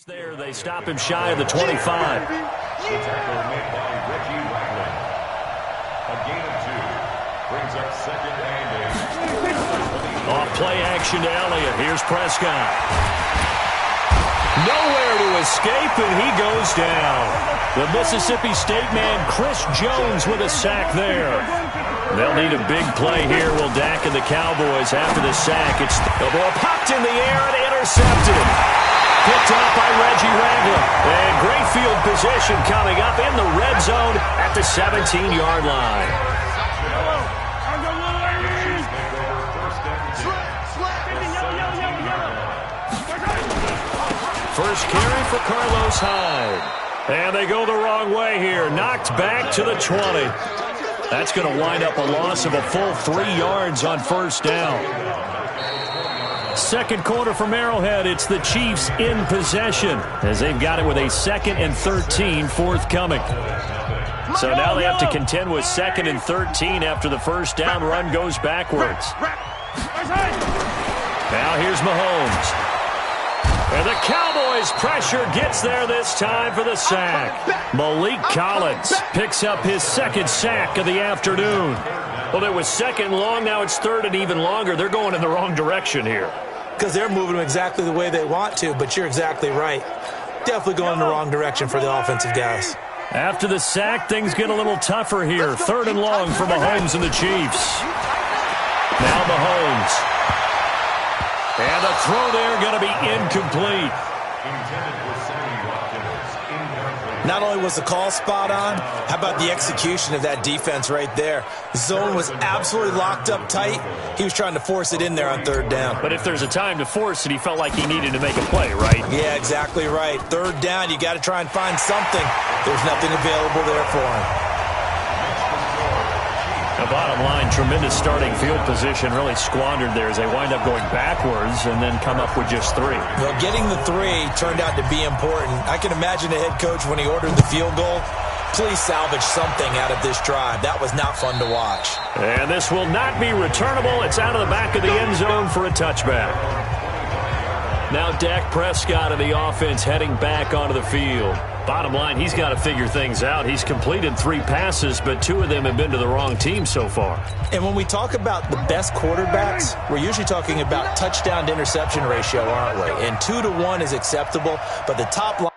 There, they stop him shy of the 25. The tackle made by Reggie Ragland. A gain of 2 brings up second and 8. Off play action to Elliott. Here's Prescott. Nowhere to escape, and he goes down. The Mississippi State man, Chris Jones, with a sack there. They'll need a big play here. Will Dak and the Cowboys after the sack. It's the ball popped in the air and intercepted. Picked up by Reggie Ragland. And great field position coming up in the red zone at the 17-yard line. First carry for Carlos Hyde. And they go the wrong way here. Knocked back to the 20. That's going to wind up a loss of a full 3 yards on first down. Second quarter from Arrowhead. It's the Chiefs in possession as they've got it with a 2nd and 13 forthcoming. So now they have to contend with 2nd and 13 after the first down run goes backwards. Now here's Mahomes. And the Cowboys pressure gets there this time for the sack. Malik Collins picks up his 2nd sack of the afternoon. Well, it was 2nd long. Now it's 3rd and even longer. They're going in the wrong direction here. Because they're moving them exactly the way they want to, but you're exactly right. Definitely going in the wrong direction for the offensive guys. After the sack, things get a little tougher here. 3rd and long for Mahomes and the Chiefs. Now Mahomes. And the throw there going to be incomplete. Not only was the call spot on, how about the execution of that defense right there? The zone was absolutely locked up tight. He was trying to force it in there on 3rd down. But if there's a time to force it, he felt like he needed to make a play, right? Yeah, exactly right. 3rd down, you got to try and find something. There's nothing available there for him. The bottom line, tremendous starting field position, really squandered there as they wind up going backwards and then come up with just 3. Well, getting the 3 turned out to be important. I can imagine the head coach when he ordered the field goal. Please salvage something out of this drive. That was not fun to watch. And this will not be returnable. It's out of the back of the end zone for a touchback. Now Dak Prescott of the offense heading back onto the field. Bottom line, he's got to figure things out. He's completed 3 passes, but 2 of them have been to the wrong team so far. And when we talk about the best quarterbacks, we're usually talking about touchdown to interception ratio, aren't we? And 2 to 1 is acceptable, but the top line.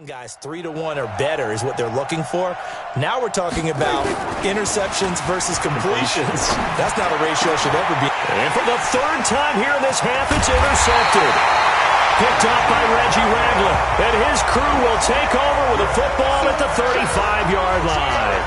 Guys, 3 to 1 or better is what they're looking for. Now we're talking about interceptions versus completions. That's not a ratio should ever be. And for the 3rd time here in this half, it's intercepted. Picked up by Reggie Ragland. And his crew will take over with a football at the 35-yard line.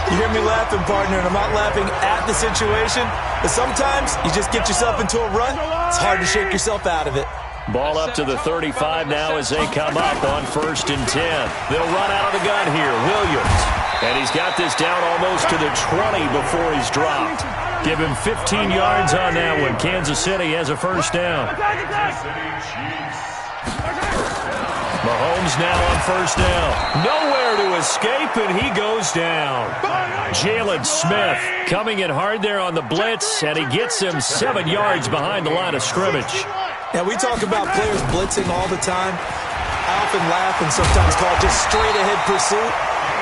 You hear me laughing, partner, and I'm not laughing at the situation. But sometimes you just get yourself into a rut. It's hard to shake yourself out of it. Ball up to the 35 now as they come up on 1st and 10. They'll run out of the gun here. Williams. And he's got this down almost to the 20 before he's dropped. Give him 15 yards on that one. Kansas City has a first down. Mahomes now on first down. Nowhere to escape, and he goes down. Jalen Smith coming in hard there on the blitz, and he gets him 7 yards behind the line of scrimmage. Now, we talk about players blitzing all the time. I often laugh and sometimes call it just straight-ahead pursuit.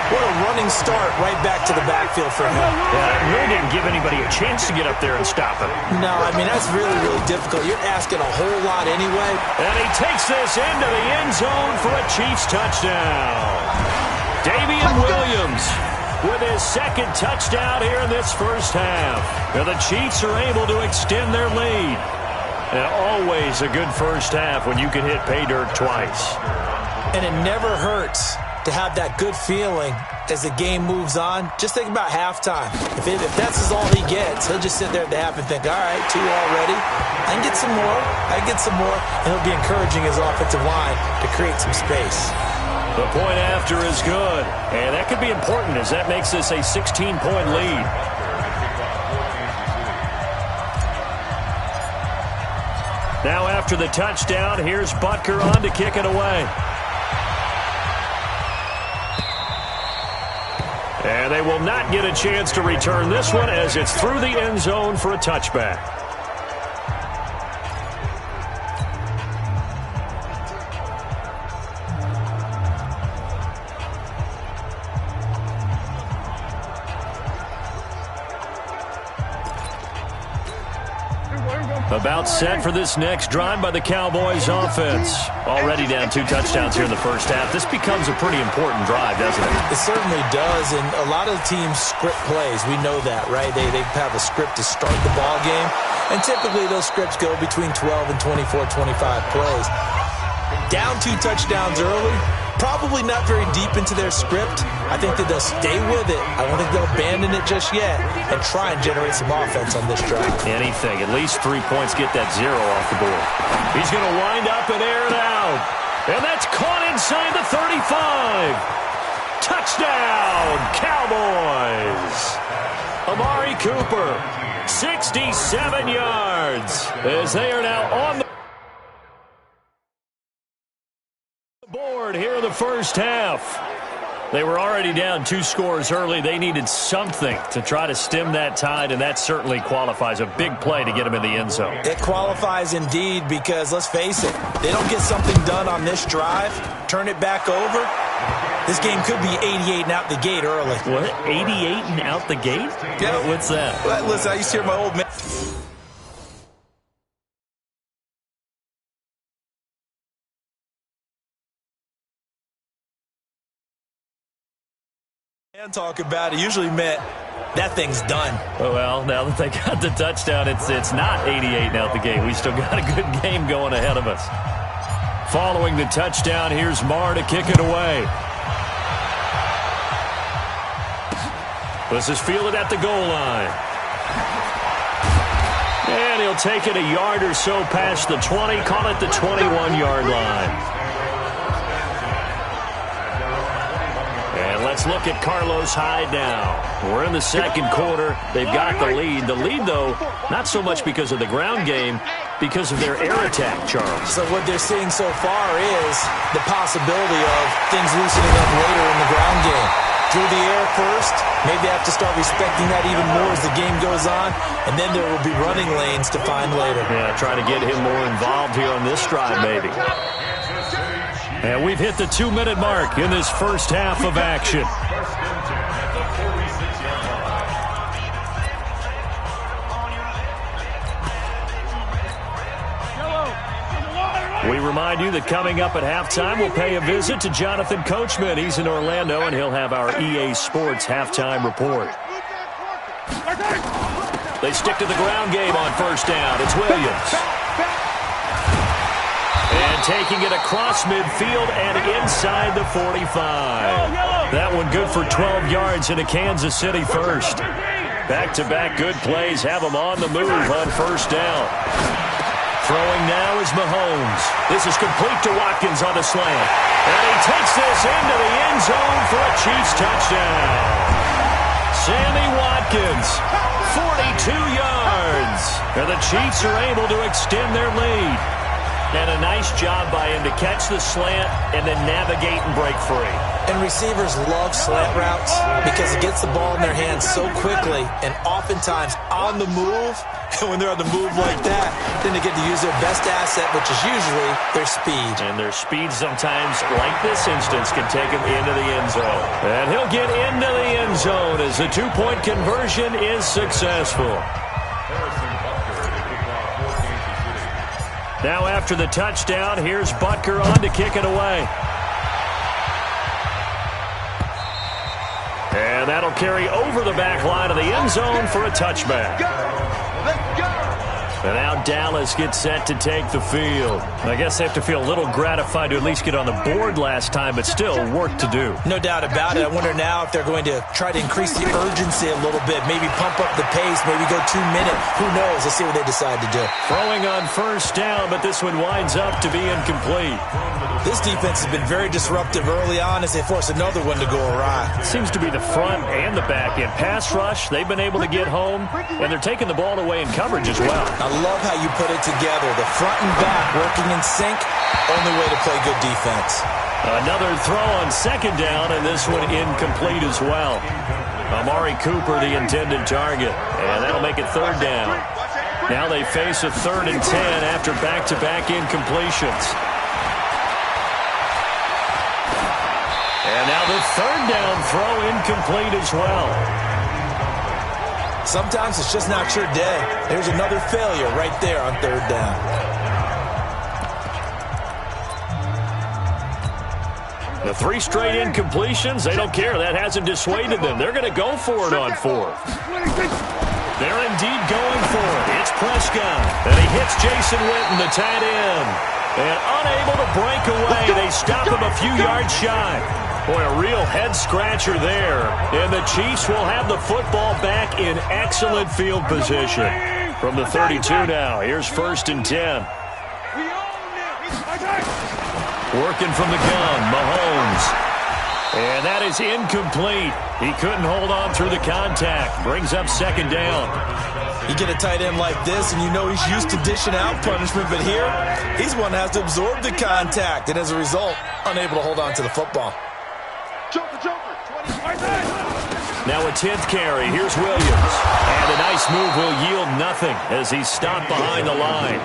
What a running start right back to the backfield for him. Yeah, it really didn't give anybody a chance to get up there and stop him. No, I mean, that's really, really difficult. You're asking a whole lot anyway. And he takes this into the end zone for a Chiefs touchdown. Damian Williams with his 2nd touchdown here in this first half. And the Chiefs are able to extend their lead. And always a good first half when you can hit pay dirt twice. And it never hurts to have that good feeling as the game moves on. Just think about halftime. If that's all he gets, he'll just sit there at the half and think, all right, 2 already. I can get some more. I can get some more. And he'll be encouraging his offensive line to create some space. The point after is good. And that could be important as that makes this a 16-point lead. Now after the touchdown, here's Butker on to kick it away. And they will not get a chance to return this one as it's through the end zone for a touchback. About set for this next drive by the Cowboys offense. Already down 2 touchdowns here in the first half. This becomes a pretty important drive, doesn't it? It certainly does, and a lot of teams script plays. We know that, right? They have a script to start the ball game, and typically those scripts go between 12 and 24, 25 plays. Down 2 touchdowns early, probably not very deep into their script. I think that they'll stay with it. I don't think they'll abandon it just yet and try and generate some offense on this drive. Anything. At least 3 points, get that 0 off the board. He's going to wind up and air it out. And that's caught inside the 35. Touchdown, Cowboys. Amari Cooper, 67 yards as they are now on the board here in the first half. They were already down 2 scores early. They needed something to try to stem that tide, and that certainly qualifies. A big play to get them in the end zone. It qualifies indeed because, let's face it, they don't get something done on this drive, turn it back over, this game could be 88 and out the gate early. What? 88 and out the gate? Yeah. What's that? Well, listen, I used to hear my old man talk about it. Usually meant that thing's done. Well, now that they got the touchdown, it's not 88 and out the gate. We still got a good game going ahead of us. Following the touchdown, here's Marr to kick it away. This is fielded at the goal line. And he'll take it a yard or so past the 20, call it the 21-yard line. And let's look at Carlos Hyde now. We're in the second quarter. They've got the lead. The lead, though, not so much because of the ground game, because of their air attack, Charles. So what they're seeing so far is the possibility of things loosening up later in the ground game. Through the air first, maybe they have to start respecting that even more as the game goes on, and then there will be running lanes to find later. Yeah, trying to get him more involved here on this drive, maybe. And we've hit the 2-minute mark in this first half of action. We remind you that coming up at halftime, we'll pay a visit to Jonathan Coachman. He's in Orlando, and he'll have our EA Sports halftime report. They stick to the ground game on first down. It's Williams. And taking it across midfield and inside the 45. That one good for 12 yards into Kansas City first. Back-to-back good plays have them on the move on first down. Throwing now is Mahomes. This is complete to Watkins on the slant. And he takes this into the end zone for a Chiefs touchdown. Sammy Watkins, 42 yards. And the Chiefs are able to extend their lead. And a nice job by him to catch the slant and then navigate and break free. And receivers love slant routes because it gets the ball in their hands so quickly and oftentimes on the move. And when they're on the move like that, then they get to use their best asset, which is usually their speed. And their speed sometimes, like this instance, can take them into the end zone. And he'll get into the end zone as the 2-point conversion is successful. Now after the touchdown, here's Butker on to kick it away. And that'll carry over the back line of the end zone for a touchback. And now Dallas gets set to take the field. I guess they have to feel a little gratified to at least get on the board last time, but still work to do. No doubt about it. I wonder now if they're going to try to increase the urgency a little bit, maybe pump up the pace, maybe go 2 minutes. Who knows? Let's see what they decide to do. Throwing on first down, but this one winds up to be incomplete. This defense has been very disruptive early on as they force another one to go awry. It seems to be the front and the back end. Pass rush, they've been able to get home, and they're taking the ball away in coverage as well. I love how you put it together. The front and back working in sync, only way to play good defense. Another throw on second down, and this one incomplete as well. Amari Cooper, the intended target, and that'll make it third down. Now they face a 3rd and 10 after back-to-back incompletions. And now the 3rd down throw incomplete as well. Sometimes it's just not your day. There's another failure right there on 3rd down. The 3 straight incompletions, they don't care. That hasn't dissuaded them. They're going to go for it on 4th. They're indeed going for it. It's Prescott, and he hits Jason Witten, the tight end. And unable to break away, they stop him a few yards shy. Boy, a real head-scratcher there. And the Chiefs will have the football back in excellent field position. From the 32 now, here's 1st and 10. Working from the gun, Mahomes. And that is incomplete. He couldn't hold on through the contact. Brings up 2nd down. You get a tight end like this, and you know he's used to dishing out punishment, but here, he's one that has to absorb the contact, and as a result, unable to hold on to the football. Now a 10th carry. Here's Williams. And a nice move will yield nothing as he's stopped behind the line.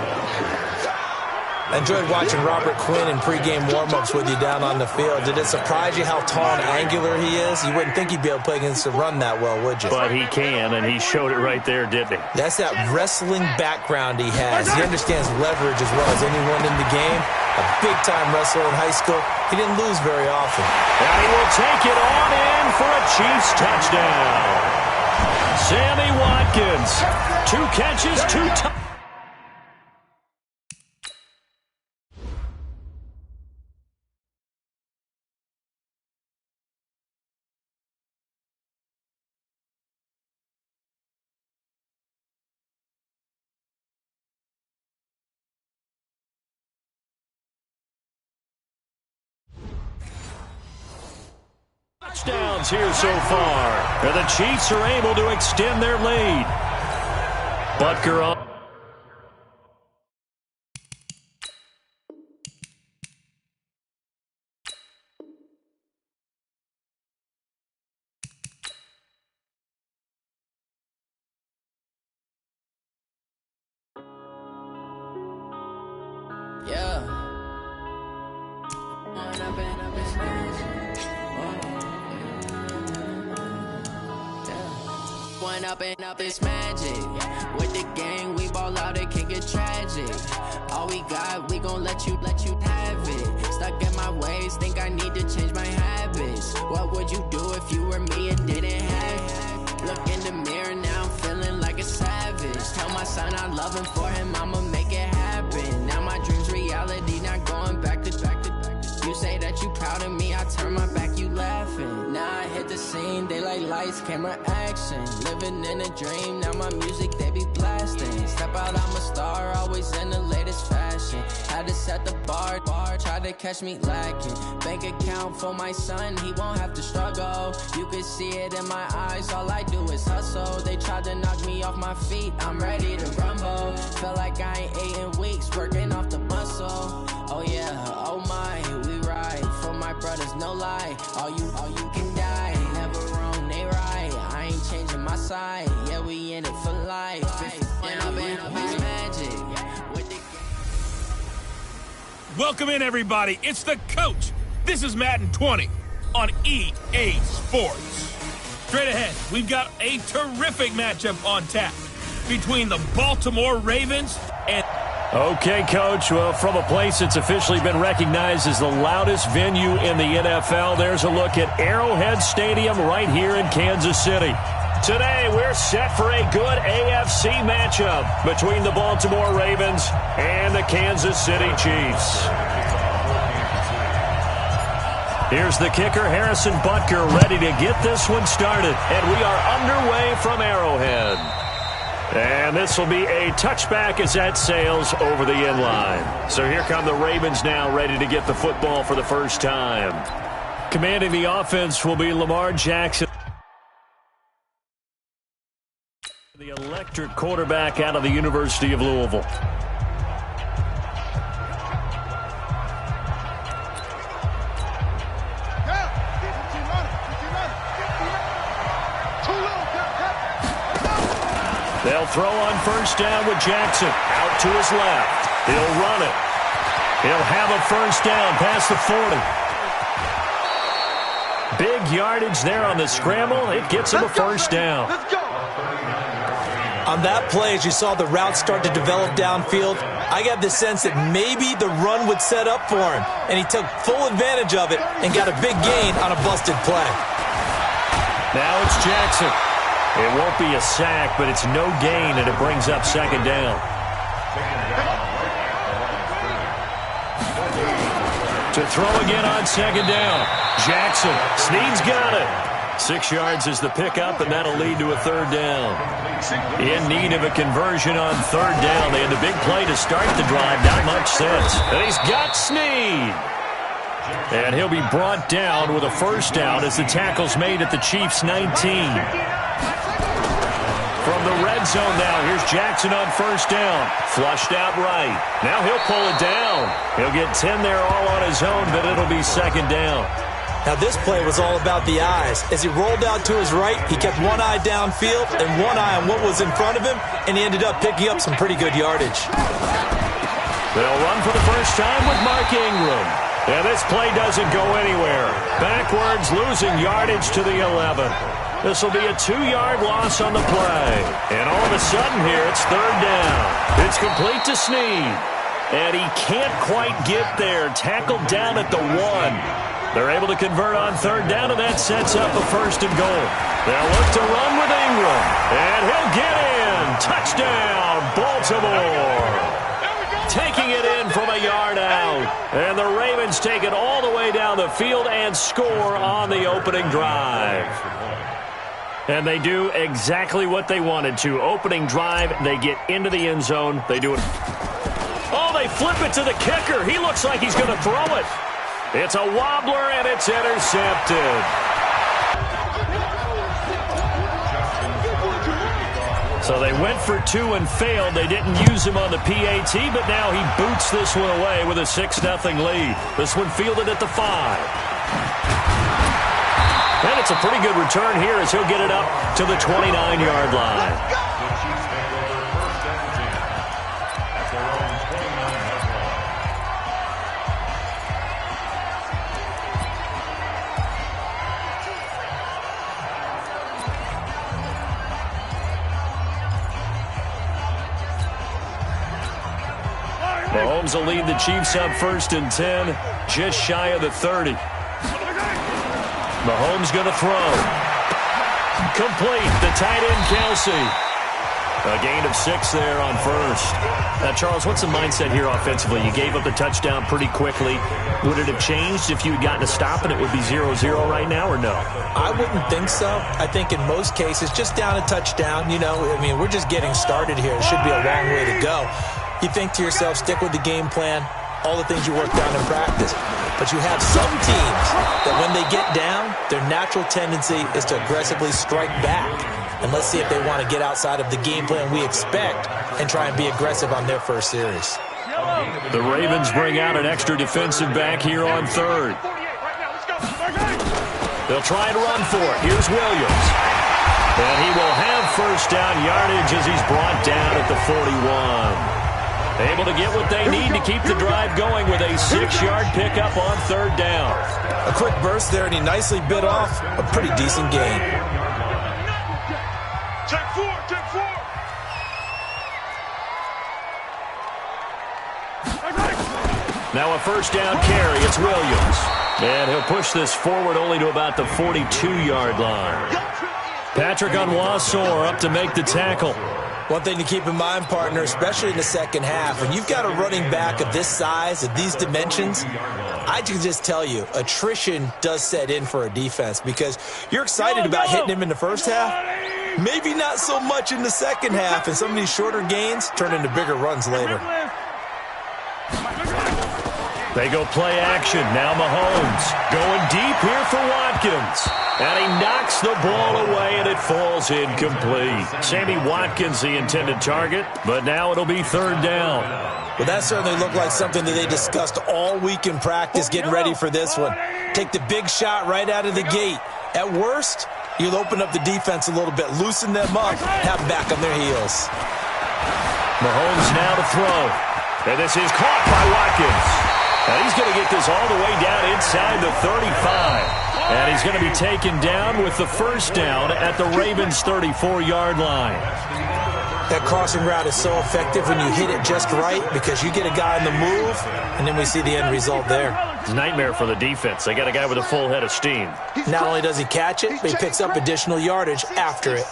I enjoyed watching Robert Quinn in pregame warm-ups with you down on the field. Did it surprise you how tall and angular he is? You wouldn't think he'd be able to play against the run that well, would you? But he can, and he showed it right there, didn't he? That's that wrestling background he has. He understands leverage as well as anyone in the game. A big-time wrestler in high school. He didn't lose very often. And he will take it on in for a Chiefs touchdown. Sammy Watkins. 2 catches, 2 touchdowns. Touchdowns here so far. And the Chiefs are able to extend their lead. Butker on. Yeah. One up and up, it's magic. With the gang, we ball out, it can get tragic. All we got, we gon' let you have it. Stuck in my ways, think I need to change my habits. What would you do if you were me and didn't have it? Look in the mirror, now I'm feeling like a savage. Tell my son I love him, for him I'ma make it happen. Now my dream's reality, not going back to back. You say that you proud of me, I turn my back, you laughing. Now I hit the scene, they like lights, camera, action. Living in a dream, now my music, they be blasting. Step out, I'm a star, always in the latest fashion. Had to set the bar, try to catch me lacking. Bank account for my son, he won't have to struggle. You can see it in my eyes, all I do is hustle. They tried to knock me off my feet, I'm ready to rumble. Felt like I ain't ate in weeks, working off the muscle. Oh yeah, oh my, we ride for my brothers, no lie. All you can die, never wrong, they right. I ain't changing my side, yeah, we in it for life. And I've been magic. Welcome in, everybody. It's the coach. This is Madden 20 on EA Sports. Straight ahead, we've got a terrific matchup on tap between the Baltimore Ravens and... Okay, Coach. Well, from a place that's officially been recognized as the loudest venue in the NFL, there's a look at Arrowhead Stadium right here in Kansas City. Today, we're set for a good AFC matchup between the Baltimore Ravens and the Kansas City Chiefs. Here's the kicker, Harrison Butker, ready to get this one started. And we are underway from Arrowhead. And this will be a touchback as that sails over the end line. So here come the Ravens now, ready to get the football for the first time. Commanding the offense will be Lamar Jackson. The electric quarterback out of the University of Louisville. They'll throw on first down with Jackson. Out to his left. He'll run it. He'll have a first down past the 40. Big yardage there on the scramble. It gets him a first down. Let's go. On that play, as you saw the route start to develop downfield, I got the sense that maybe the run would set up for him, and he took full advantage of it and got a big gain on a busted play. Now it's Jackson. It won't be a sack, but it's no gain, and it brings up second down. To throw again on second down. Jackson. Snead's got it. 6 yards is the pickup, and that'll lead to a third down. In need of a conversion on third down. They had the big play to start the drive. Not much sense. And he's got Snead. And he'll be brought down with a first down as the tackle's made at the Chiefs' 19. From the red zone now, here's Jackson on first down. Flushed out right. Now he'll pull it down. He'll get 10 there all on his own, but it'll be second down. Now this play was all about the eyes. As he rolled out to his right, he kept one eye downfield and one eye on what was in front of him, and he ended up picking up some pretty good yardage. They'll run for the first time with Mark Ingram. And this play doesn't go anywhere. Backwards, losing yardage to the 11. This will be a 2-yard loss on the play. And all of a sudden here, it's third down. It's complete to Snead. And he can't quite get there. Tackled down at the 1. They're able to convert on third down, and that sets up a first and goal. They'll look to run with Ingram. And he'll get in. Touchdown, Baltimore. Taking it in from a yard out. And the Ravens take it all the way down the field and score on the opening drive. And they do exactly what they wanted to. Opening drive, they get into the end zone. They do it. Oh, they flip it to the kicker. He looks like he's going to throw it. It's a wobbler, and it's intercepted. So they went for 2 and failed. They didn't use him on the PAT, but now he boots this one away with a 6-0 lead. This one fielded at the 5. And it's a pretty good return here as he'll get it up to the 29-yard line. Mahomes will lead the Chiefs up 1st and 10, just shy of the 30. Mahomes going to throw. Complete. The tight end, Kelsey. A gain of 6 there on first. Now, Charles, what's the mindset here offensively? You gave up the touchdown pretty quickly. Would it have changed if you had gotten a stop and it would be 0-0 right now, or no? I wouldn't think so. I think in most cases, just down a touchdown, we're just getting started here. It should be a long way to go. You think to yourself, stick with the game plan, all the things you worked on in practice. But you have some teams that when they get down, their natural tendency is to aggressively strike back. And let's see if they want to get outside of the game plan we expect and try and be aggressive on their first series. The Ravens bring out an extra defensive back here on third. They'll try and run for it. Here's Williams. And he will have first down yardage as he's brought down at the 41. Able to get what they need to keep the drive going with a 6-yard pickup on third down. A quick burst there, and he nicely bit off a pretty decent gain. Check 4. Now a first down carry. It's Williams. And he'll push this forward only to about the 42-yard line. Patrick Onwuasor up to make the tackle. One thing to keep in mind, partner, especially in the second half, when you've got a running back of this size, of these dimensions, I can just tell you, attrition does set in for a defense because you're excited about hitting him in the first half. Maybe not so much in the second half, and some of these shorter gains turn into bigger runs later. They go play action. Now Mahomes going deep here for Watkins. And he knocks the ball away, and it falls incomplete. Sammy Watkins, the intended target, but now it'll be third down. Well, that certainly looked like something that they discussed all week in practice getting ready for this one. Take the big shot right out of the gate. At worst, you'll open up the defense a little bit, loosen them up, have them back on their heels. Mahomes now to throw. And this is caught by Watkins. And he's going to get this all the way down inside the 35. And he's going to be taken down with the first down at the Ravens' 34-yard line. That crossing route is so effective when you hit it just right because you get a guy on the move, and then we see the end result there. It's a nightmare for the defense. They got a guy with a full head of steam. Not only does he catch it, but he picks up additional yardage after it.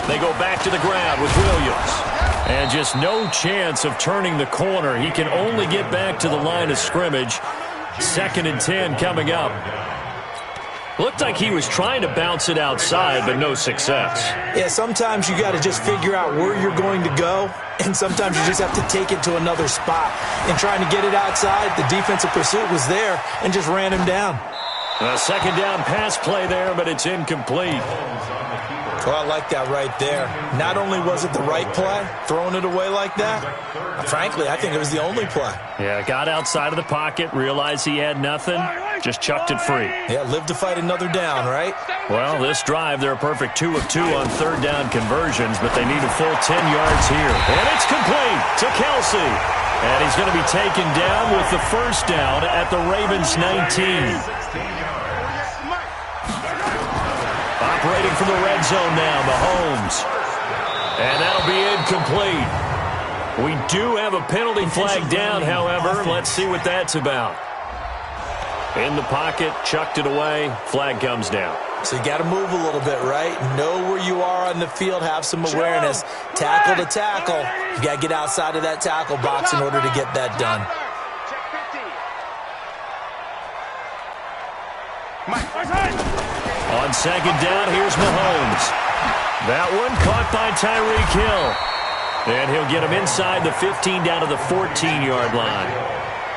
They go back to the ground with Williams. And just no chance of turning the corner. He can only get back to the line of scrimmage. 2nd and 10 coming up. Looked like he was trying to bounce it outside, but no success. Yeah, sometimes you got to just figure out where you're going to go, and sometimes you just have to take it to another spot. And trying to get it outside, the defensive pursuit was there and just ran him down. A second down pass play there, but it's incomplete. Well, I like that right there. Not only was it the right play, throwing it away like that, frankly, I think it was the only play. Yeah, got outside of the pocket, realized he had nothing, just chucked it free. Yeah, live to fight another down, right? Well, this drive, they're a perfect 2 of 2 on third down conversions, but they need a full 10 yards here. And it's complete to Kelsey. And he's going to be taken down with the first down at the Ravens' 19. Operating from the red zone now, Mahomes. And that'll be incomplete. We do have a penalty flag down, however. Let's see what that's about. In the pocket, chucked it away, flag comes down. So you got to move a little bit, right? Know where you are on the field, have some awareness. Tackle to tackle. You got to get outside of that tackle box in order to get that done. On second down, here's Mahomes. That one caught by Tyreek Hill. And he'll get him inside the 15 down to the 14-yard line.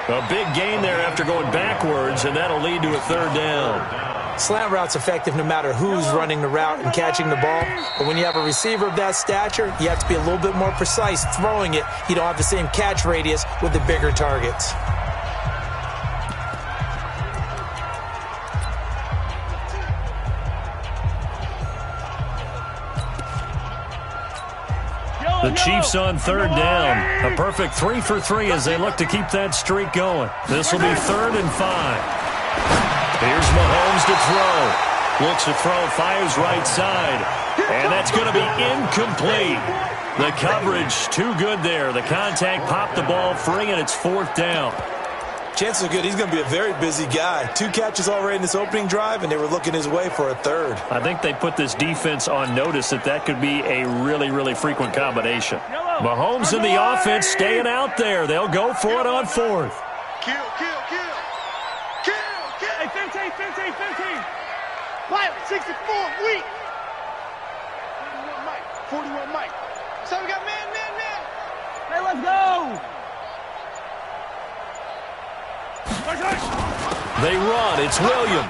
A big gain there after going backwards, and that'll lead to a third down. Slant route's effective no matter who's running the route and catching the ball. But when you have a receiver of that stature, you have to be a little bit more precise throwing it. You don't have the same catch radius with the bigger targets. The Chiefs on third down. A perfect 3 for 3 as they look to keep that streak going. This will be 3rd and 5. Here's Mahomes to throw. Looks to throw, fires right side. And that's going to be incomplete. The coverage too good there. The contact popped the ball free, and it's 4th down. Chances are good. He's going to be a very busy guy. 2 catches already in this opening drive, and they were looking his way for a 3rd. I think they put this defense on notice that could be a really, really frequent combination. Mahomes and the offense staying out there. They'll go for it on 4th. Kill. Hey, 15. Pilot, 64, weak. 41 Mike. So we got man. Hey, let's go. They run. It's Williams.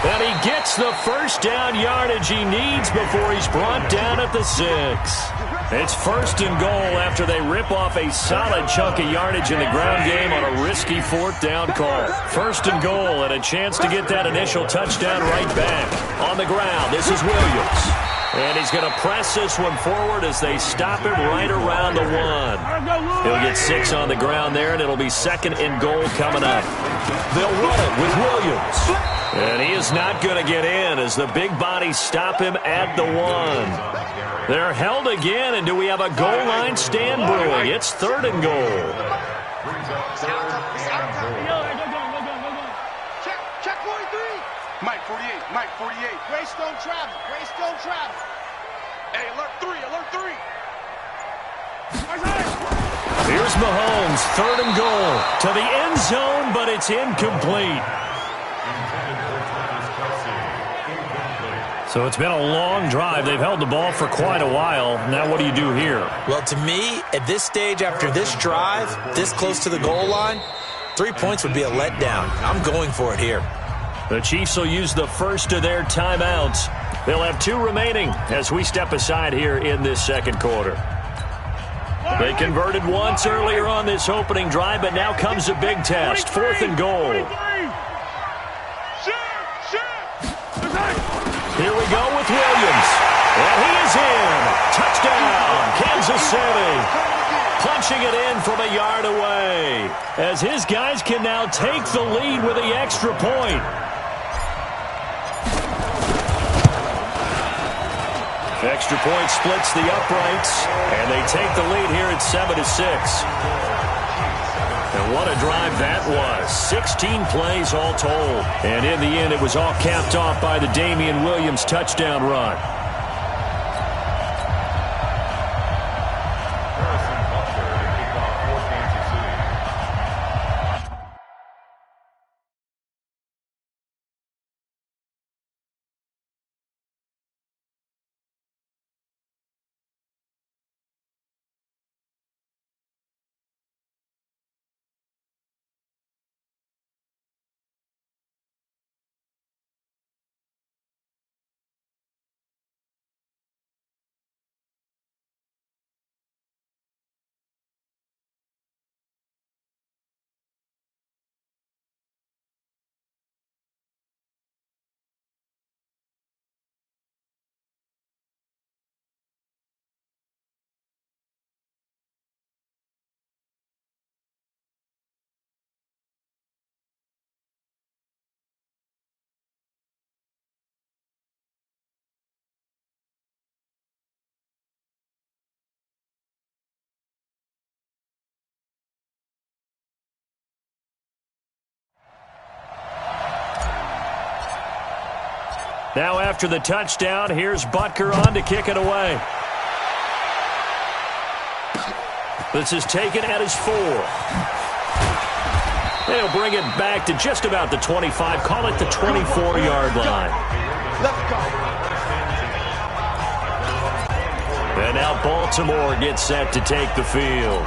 And he gets the first down yardage he needs before he's brought down at the 6. It's 1st and goal after they rip off a solid chunk of yardage in the ground game on a risky 4th down call. 1st and goal and a chance to get that initial touchdown right back. On the ground, this is Williams. And he's going to press this one forward as they stop him right around the 1. He'll get 6 on the ground there, and it'll be 2nd and goal coming up. They'll run it with Williams. And he is not going to get in as the big bodies stop him at the 1. They're held again, and do we have a goal line stand brewing? It's 3rd and goal. Check 43. Mike 48, Mike 48. Greystone travel, Greystone travel. Hey, alert 3, alert 3. Here's Mahomes, 3rd and goal. To the end zone, but it's incomplete. So it's been a long drive. They've held the ball for quite a while. Now what do you do here? Well, to me, at this stage, after this drive, this close to the goal line, 3 points would be a letdown. I'm going for it here. The Chiefs will use the first of their timeouts. They'll have 2 remaining as we step aside here in this second quarter. They converted once earlier on this opening drive, but now comes a big test. 4th and goal. Here we go with Williams. And he is in. Touchdown, Kansas City. Punching it in from a yard away, as his guys can now take the lead with the extra point. Extra point splits the uprights, and they take the lead here at 7-6. And what a drive that was. 16 plays all told. And in the end, it was all capped off by the Damian Williams touchdown run. Now after the touchdown, here's Butker on to kick it away. This is taken at his 4. They'll bring it back to just about the 25. Call it the 24-yard line. Let's go. And now Baltimore gets set to take the field.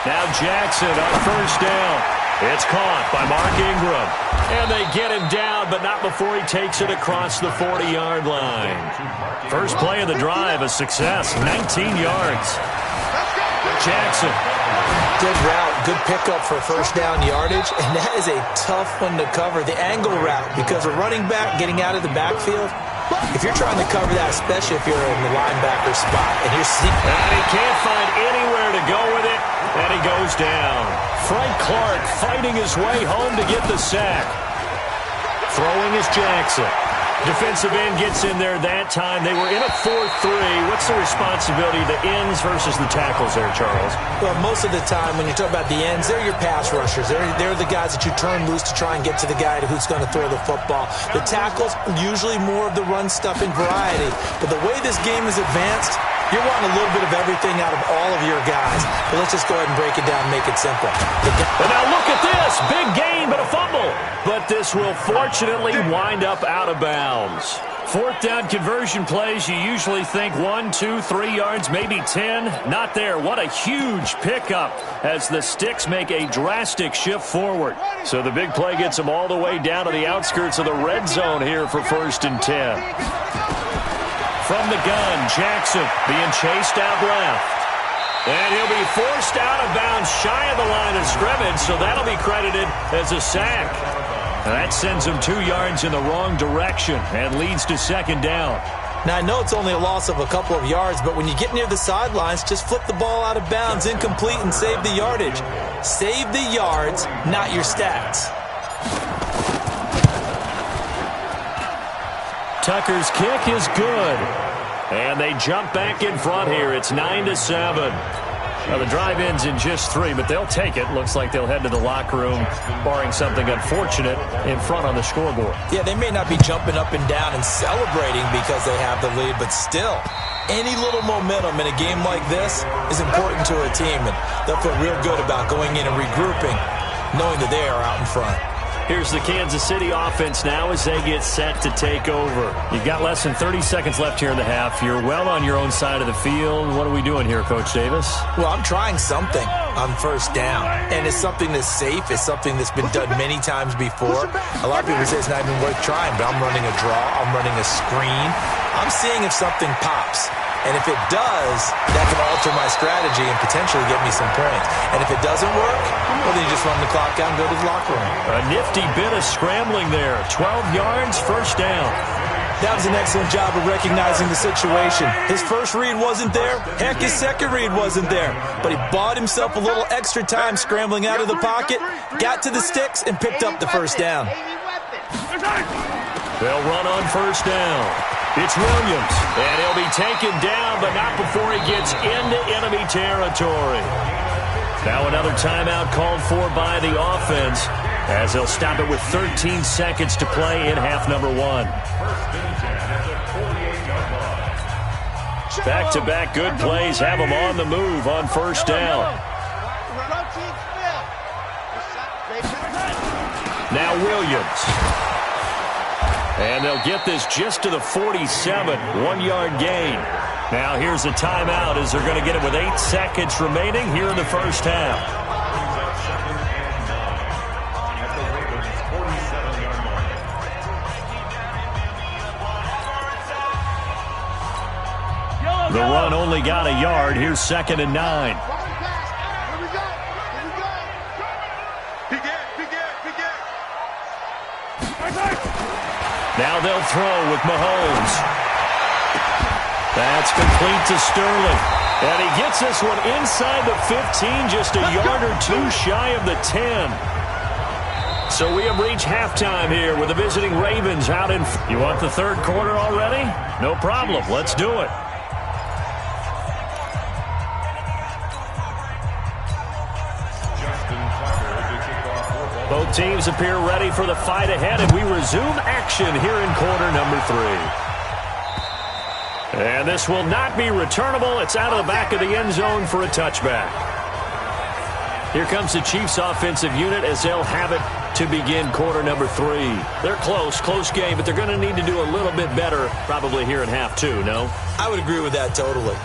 Now Jackson on 1st down. It's caught by Mark Ingram. And they get him down, but not before he takes it across the 40-yard line. First play of the drive, a success, 19 yards. Jackson. Good route, good pickup for first down yardage, and that is a tough one to cover, the angle route, because a running back getting out of the backfield, if you're trying to cover that, especially if you're in the linebacker spot, and you're seeing... And he can't find anywhere to go with it, and he goes down. Frank Clark fighting his way home to get the sack. Throwing is Jackson. Defensive end gets in there that time. They were in a 4-3. What's the responsibility of the ends versus the tackles there, Charles? Well, most of the time when you talk about the ends, they're your pass rushers. They're the guys that you turn loose to try and get to the guy who's going to throw the football. The tackles, usually more of the run-stuffing variety. But the way this game is advanced, you're wanting a little bit of everything out of all of your guys. But let's just go ahead and break it down and make it simple. And now look at this. Big gain, but a fumble. But this will fortunately wind up out of bounds. 4th down conversion plays, you usually think 1, 2, 3 yards, maybe 10. Not there. What a huge pickup as the Sticks make a drastic shift forward. So the big play gets them all the way down to the outskirts of the red zone here for 1st and 10. From the gun, Jackson being chased out left. And he'll be forced out of bounds shy of the line of scrimmage, so that'll be credited as a sack. That sends him 2 yards in the wrong direction and leads to 2nd down. Now, I know it's only a loss of a couple of yards, but when you get near the sidelines, just flip the ball out of bounds, incomplete, and save the yardage. Save the yards, not your stats. Tucker's kick is good. And they jump back in front here. It's 9-7. Now, the drive ends in just 3, but they'll take it. Looks like they'll head to the locker room, barring something unfortunate, in front on the scoreboard. Yeah, they may not be jumping up and down and celebrating because they have the lead, but still, any little momentum in a game like this is important to a team, and they'll feel real good about going in and regrouping, knowing that they are out in front. Here's the Kansas City offense now as they get set to take over. You've got less than 30 seconds left here in the half. You're well on your own side of the field. What are we doing here, Coach Davis? Well, I'm trying something on first down, and it's something that's safe. It's something that's been done many times before. A lot of people say it's not even worth trying, but I'm running a draw. I'm running a screen. I'm seeing if something pops. And if it does, that can alter my strategy and potentially get me some points. And if it doesn't work, well, then you just run the clock out and go to the locker room. A nifty bit of scrambling there. 12 yards, first down. That was an excellent job of recognizing the situation. His first read wasn't there. Heck, his second read wasn't there. But he bought himself a little extra time scrambling out of the pocket, got to the sticks, and picked up the first down. They'll run on first down. It's Williams, and he'll be taken down, but not before he gets into enemy territory. Now another timeout called for by the offense, as they'll stop it with 13 seconds to play in half number 1. Back-to-back good plays have them on the move on first down. Now Williams. And they'll get this just to the 47, 1-yard gain. Now here's a timeout as they're going to get it with 8 seconds remaining here in the first half. The run only got a yard. Here's 2nd and 9. Now they'll throw with Mahomes. That's complete to Sterling. And he gets this one inside the 15, just a yard or 2 shy of the 10. So we have reached halftime here with the visiting Ravens out in. You want the third quarter already? No problem. Let's do it. Both teams appear ready for the fight ahead, and we resume action here in quarter number 3. And this will not be returnable. It's out of the back of the end zone for a touchback. Here comes the Chiefs offensive unit as they'll have it to begin quarter number 3. They're close game, but they're going to need to do a little bit better probably here in half 2, no? I would agree with that totally.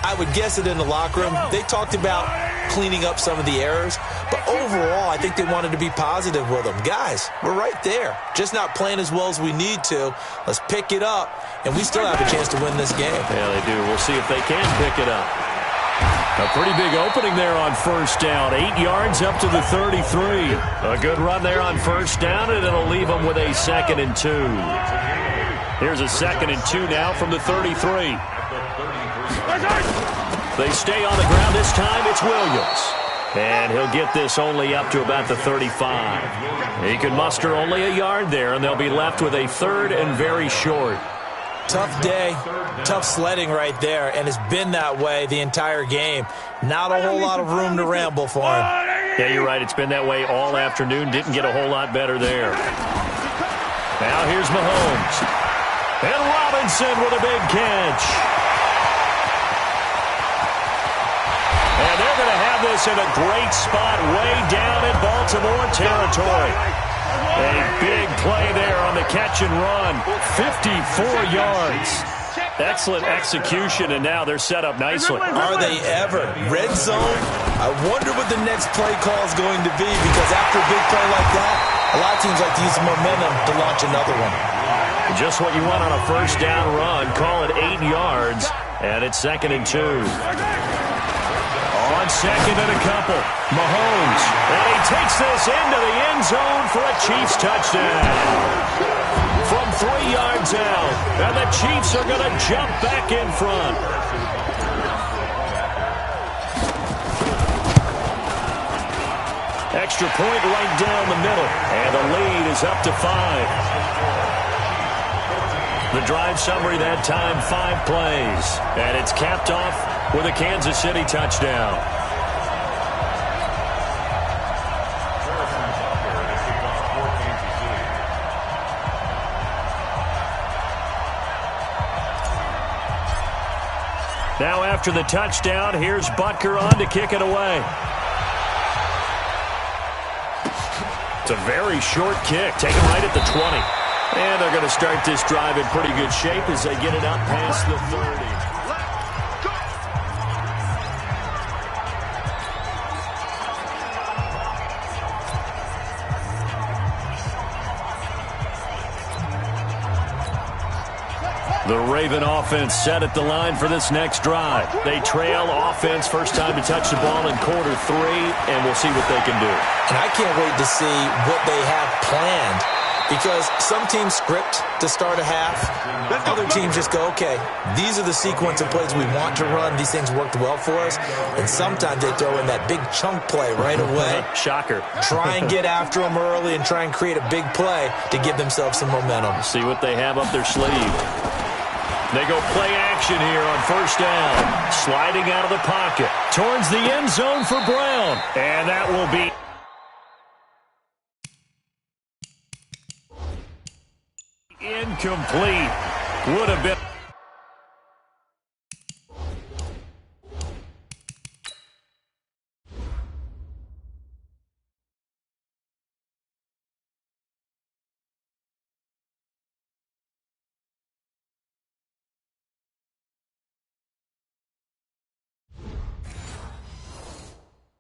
I would guess it in the locker room. They talked about cleaning up some of the errors, but overall, I think they wanted to be positive with them. Guys, we're right there. Just not playing as well as we need to. Let's pick it up, and we still have a chance to win this game. Yeah, they do. We'll see if they can pick it up. A pretty big opening there on first down. 8 yards up to the 33. A good run there on first down, and it'll leave them with a 2nd and 2. Here's a 2nd and 2 now from the 33. They stay on the ground this time. It's Williams. And he'll get this only up to about the 35. He can muster only a yard there, and they'll be left with a 3rd and very short. Tough day, tough sledding right there, and it's been that way the entire game. Not a whole lot of room to ramble for him. Yeah, you're right. It's been that way all afternoon. Didn't get a whole lot better there. Now here's Mahomes. And Robinson with a big catch. And they're going to have this in a great spot way down in Baltimore territory. A big play there on the catch and run. 54 yards. Excellent execution, and now they're set up nicely. Are they ever? Red zone? I wonder what the next play call is going to be, because after a big play like that, a lot of teams like to use the momentum to launch another one. Just what you want on a first down run. Call it 8 yards, and it's 2nd and 2. On 2nd and a couple, Mahomes, and he takes this into the end zone for a Chiefs touchdown. From 3 yards out. And the Chiefs are going to jump back in front. Extra point right down the middle. And the lead is up to 5. The drive summary that time, 5 plays. And it's capped off with a Kansas City touchdown. Now after the touchdown, here's Butker on to kick it away. It's a very short kick, taken right at the 20. And they're going to start this drive in pretty good shape as they get it up past the 30. The Raven offense set at the line for this next drive. They trail offense, first time to touch the ball in quarter 3, and we'll see what they can do. And I can't wait to see what they have planned, because some teams script to start a half. Other teams just go, okay, these are the sequence of plays we want to run. These things worked well for us. And sometimes they throw in that big chunk play right away. Shocker. Try and get after them early and try and create a big play to give themselves some momentum. See what they have up their sleeve. They go play action here on first down. Sliding out of the pocket. Towards the end zone for Brown. And that will be incomplete. Would have been.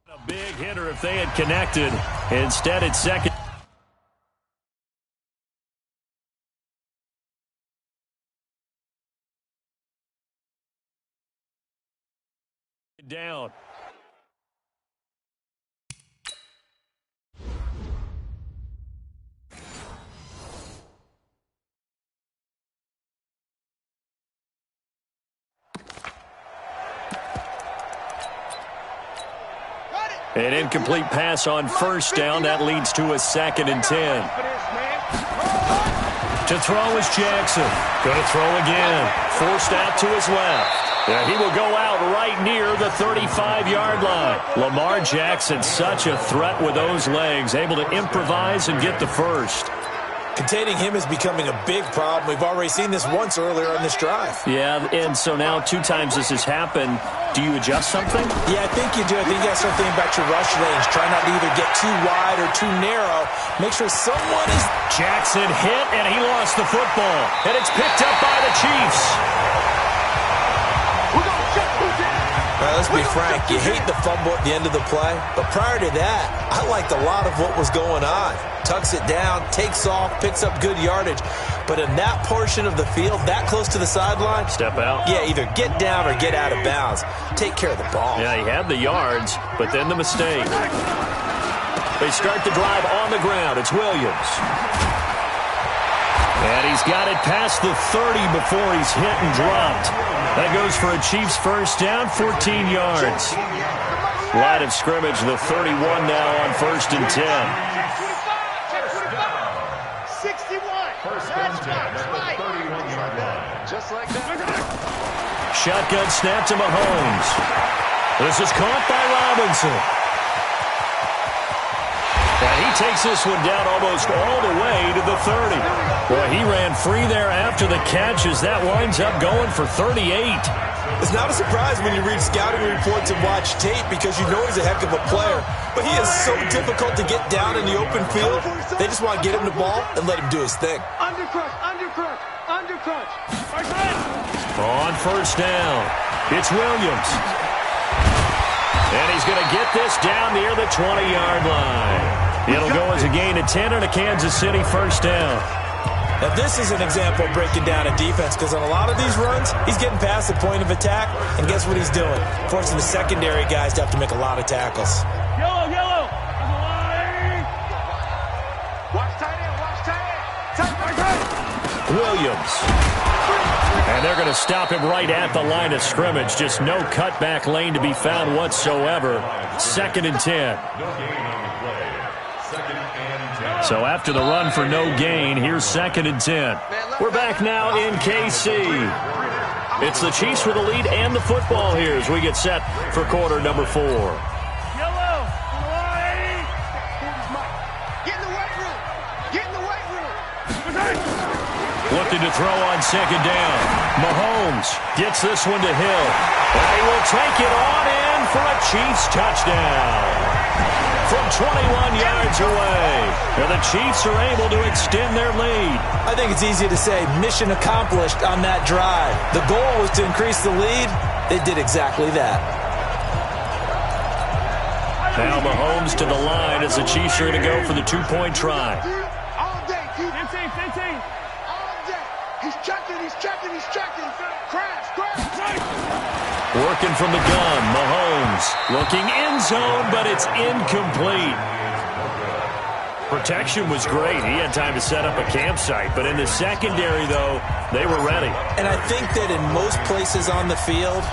A big hitter if they had connected. Instead, it's second. Down. An incomplete pass on first down. That leads to a 2nd and 10. To throw is Jackson. Going to throw again. Forced out to his left. Yeah, he will go out right near the 35-yard line. Lamar Jackson, such a threat with those legs, able to improvise and get the first. Containing him is becoming a big problem. We've already seen this once earlier on this drive. Yeah, and so now 2 times this has happened. Do you adjust something? Yeah, I think you do. I think you got to start thinking about your rush lanes. Try not to either get too wide or too narrow. Make sure someone is... Jackson hit, and he lost the football. And it's picked up by the Chiefs. Let's be frank, you hate the fumble at the end of the play, but prior to that, I liked a lot of what was going on. Tucks it down, takes off, picks up good yardage, but in that portion of the field, that close to the sideline, step out. Yeah, either get down or get out of bounds. Take care of the ball. Yeah, he had the yards, but then the mistake. They start the drive on the ground. It's Williams. And he's got it past the 30 before he's hit and dropped. That goes for a Chiefs first down, 14 yards. Line of scrimmage, the 31 now on 1st and 10. 61. Just like that. Shotgun snap to Mahomes. This is caught by Robinson. And he takes this one down almost all the way to the 30. Well, he ran free there after the catch as that winds up going for 38. It's not a surprise when you read scouting reports and watch tape because you know he's a heck of a player. But he is so difficult to get down in the open field. They just want to get him the ball and let him do his thing. Undercrunch, undercrunch, undercrunch. On first down, it's Williams. And he's going to get this down near the 20-yard line. It'll go as a gain of 10 and a Kansas City first down. Now, this is an example of breaking down a defense because on a lot of these runs, he's getting past the point of attack, and guess what he's doing? Forcing the secondary guys to have to make a lot of tackles. Yellow, yellow. Watch tight end, watch tight end. Williams. And they're going to stop him right at the line of scrimmage. Just no cutback lane to be found whatsoever. 2nd and 10. So after the run for no gain, here's 2nd and 10. We're back now in KC. It's the Chiefs with the lead and the football here as we get set for quarter number 4. Looking to throw on 2nd down. Mahomes gets this one to Hill. And he will take it on in for a Chiefs touchdown. From 21 yards away. And the Chiefs are able to extend their lead. I think it's easy to say mission accomplished on that drive. The goal was to increase the lead. They did exactly that. Now Mahomes to the line as the Chiefs are going to go for the 2-point try. Working from the gun, Mahomes looking end zone, but it's incomplete. Protection was great. He had time to set up a campsite, but in the secondary, though, they were ready. And I think that in most places on the field,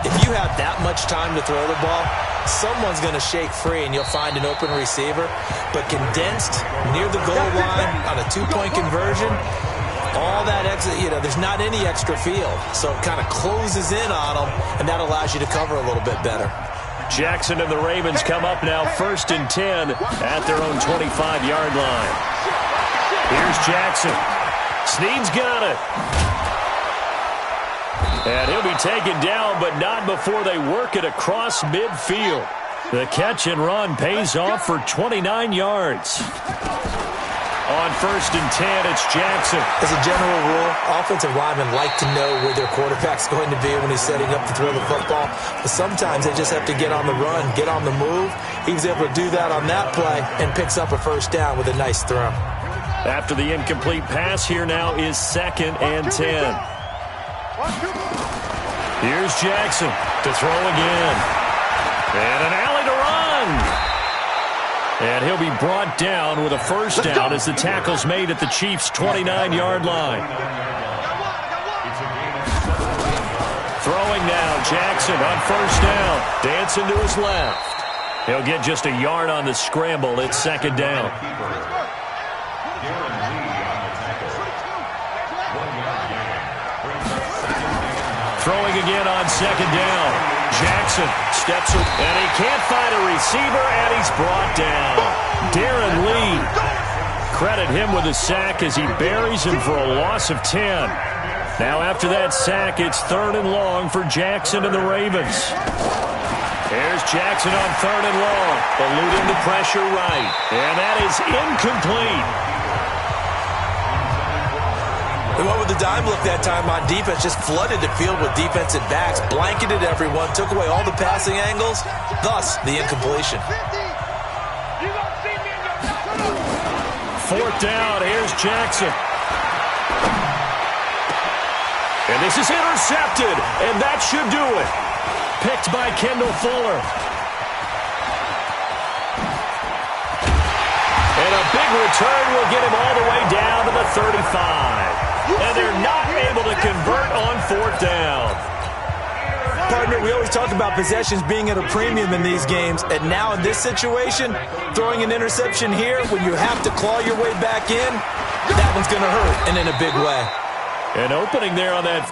if you have that much time to throw the ball, someone's going to shake free and you'll find an open receiver. But condensed near the goal line on a 2-point conversion, all that extra, there's not any extra field. So it kind of closes in on them, and that allows you to cover a little bit better. Jackson and the Ravens come up now 1st and 10 at their own 25-yard line. Here's Jackson. Snead's got it. And he'll be taken down, but not before they work it across midfield. The catch and run pays off for 29 yards. On 1st and 10, it's Jackson. As a general rule, offensive linemen like to know where their quarterback's going to be when he's setting up to throw the football. But sometimes they just have to get on the run, get on the move. He was able to do that on that play and picks up a 1st down with a nice throw. After the incomplete pass, here now is 2nd and 10. Here's Jackson to throw again. And an alley to run. And he'll be brought down with a 1st down as the tackle's made at the Chiefs' 29-yard line. Throwing now, Jackson on 1st down. Dancing to his left. He'll get just a yard on the scramble. It's 2nd down. Throwing again on 2nd down. Jackson steps up, and he can't find a receiver, and he's brought down. Darren Lee, credit him with a sack as he buries him for a loss of 10. Now after that sack, it's 3rd and long for Jackson and the Ravens. There's Jackson on 3rd and long, eluding the pressure right, and that is incomplete. They went with the dime look that time on defense, just flooded the field with defensive backs, blanketed everyone, took away all the passing angles, thus the incompletion. 4th down, here's Jackson. And this is intercepted, and that should do it. Picked by Kendall Fuller. And a big return will get him all the way down to the 35. And they're not able to convert on 4th down. Partner, we always talk about possessions being at a premium in these games, and now in this situation, throwing an interception here when you have to claw your way back in, that one's going to hurt, and in a big way. An opening there on that